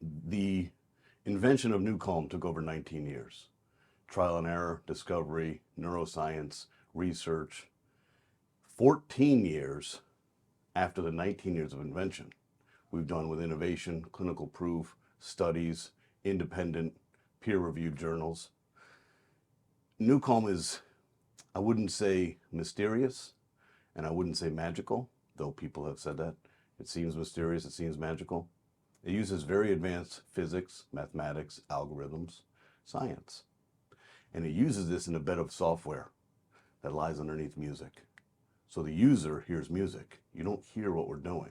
The invention of NuCalm took over 19 years. Trial and error, discovery, neuroscience, research. 14 years after the 19 years of invention, we've done with innovation, clinical proof, studies, independent, peer-reviewed journals. NuCalm is, I wouldn't say mysterious, and I wouldn't say magical, though people have said that. It seems mysterious, it seems magical. It uses very advanced physics, mathematics, algorithms, science. And it uses this in a bed of software that lies underneath music. So the user hears music. You don't hear what we're doing.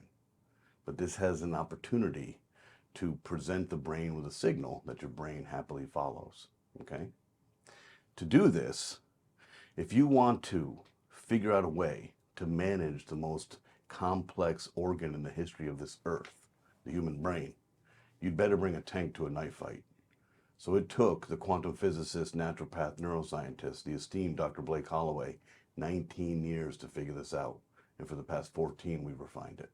But this has an opportunity to present the brain with a signal that your brain happily follows. Okay? To do this, if you want to figure out a way to manage the most complex organ in the history of this earth, the human brain, you'd better bring a tank to a knife fight. So it took the quantum physicist, naturopath, neuroscientist, the esteemed Dr. Blake Holloway, 19 years to figure this out. And for the past 14, we've refined it.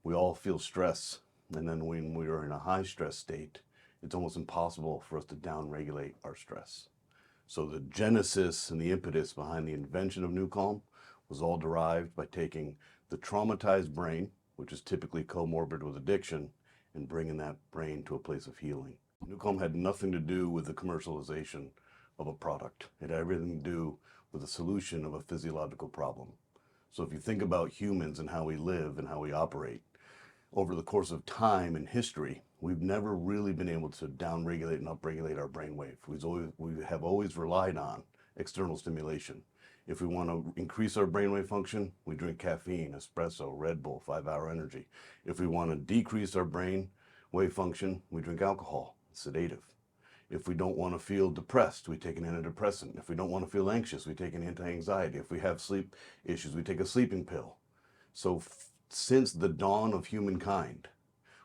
We all feel stress. And then when we are in a high stress state, it's almost impossible for us to downregulate our stress. So the genesis and the impetus behind the invention of NuCalm was all derived by taking the traumatized brain, which is typically comorbid with addiction, and bringing that brain to a place of healing. NuCalm had nothing to do with the commercialization of a product. It had everything to do with the solution of a physiological problem. So if you think about humans and how we live and how we operate, over the course of time and history, we've never really been able to downregulate and upregulate our brainwave. We have always relied on external stimulation. If we want to increase our brainwave function, we drink caffeine, espresso, Red Bull, 5-hour energy. If we want to decrease our brainwave function, we drink alcohol, sedative. If we don't want to feel depressed, we take an antidepressant. If we don't want to feel anxious, we take an anti-anxiety. If we have sleep issues, we take a sleeping pill. So since the dawn of humankind,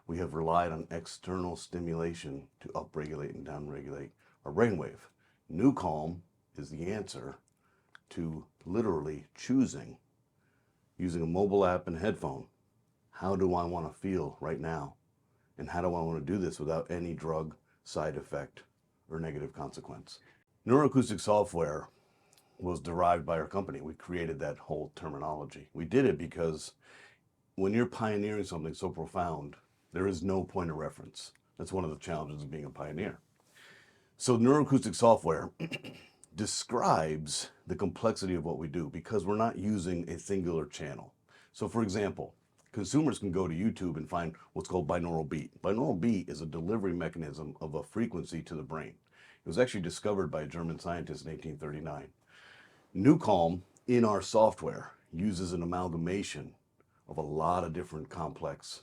we have relied on external stimulation to upregulate and downregulate our brainwave. NuCalm is the answer to literally choosing, using a mobile app and headphone, how do I want to feel right now? And how do I want to do this without any drug side effect or negative consequence? Neuroacoustic software was derived by our company. We created that whole terminology. We did it because when you're pioneering something so profound, there is no point of reference. That's one of the challenges of being a pioneer. So neuroacoustic software describes the complexity of what we do because we're not using a singular channel. So for example, consumers can go to YouTube and find what's called binaural beat. Binaural beat is a delivery mechanism of a frequency to the brain. It was actually discovered by a German scientist in 1839. NuCalm in our software uses an amalgamation of a lot of different complex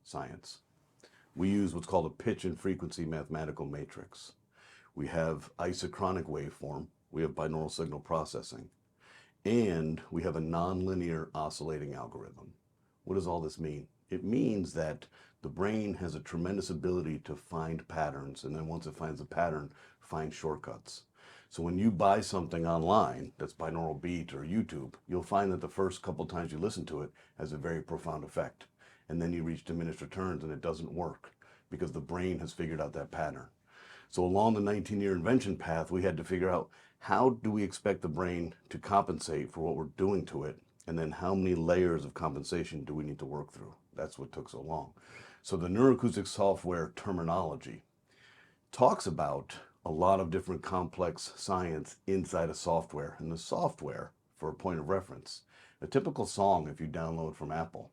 science. We use what's called a pitch and frequency mathematical matrix. We have isochronic waveform, we have binaural signal processing, and we have a nonlinear oscillating algorithm. What does all this mean? It means that the brain has a tremendous ability to find patterns, and then once it finds a pattern, find shortcuts. So when you buy something online that's binaural beat or YouTube, you'll find that the first couple times you listen to it has a very profound effect. And then you reach diminished returns and it doesn't work because the brain has figured out that pattern. So along the 19-year invention path, we had to figure out how do we expect the brain to compensate for what we're doing to it, and then how many layers of compensation do we need to work through? That's what took so long. So the neuroacoustic software terminology talks about a lot of different complex science inside a software. And the software, for a point of reference, a typical song, if you download from Apple,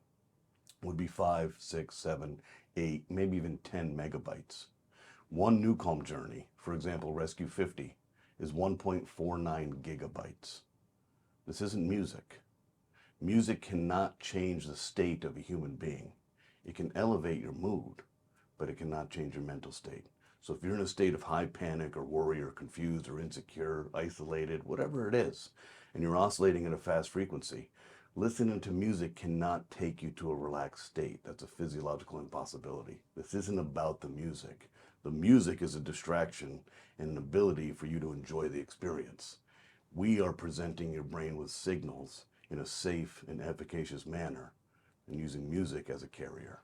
would be 5, 6, 7, 8, maybe even 10 megabytes. One NuCalm journey, for example, Rescue 50, is 1.49 gigabytes. This isn't music. Music cannot change the state of a human being. It can elevate your mood, but it cannot change your mental state. So if you're in a state of high panic or worry or confused or insecure, isolated, whatever it is, and you're oscillating at a fast frequency, listening to music cannot take you to a relaxed state. That's a physiological impossibility. This isn't about the music. The music is a distraction and an ability for you to enjoy the experience. We are presenting your brain with signals in a safe and efficacious manner and using music as a carrier.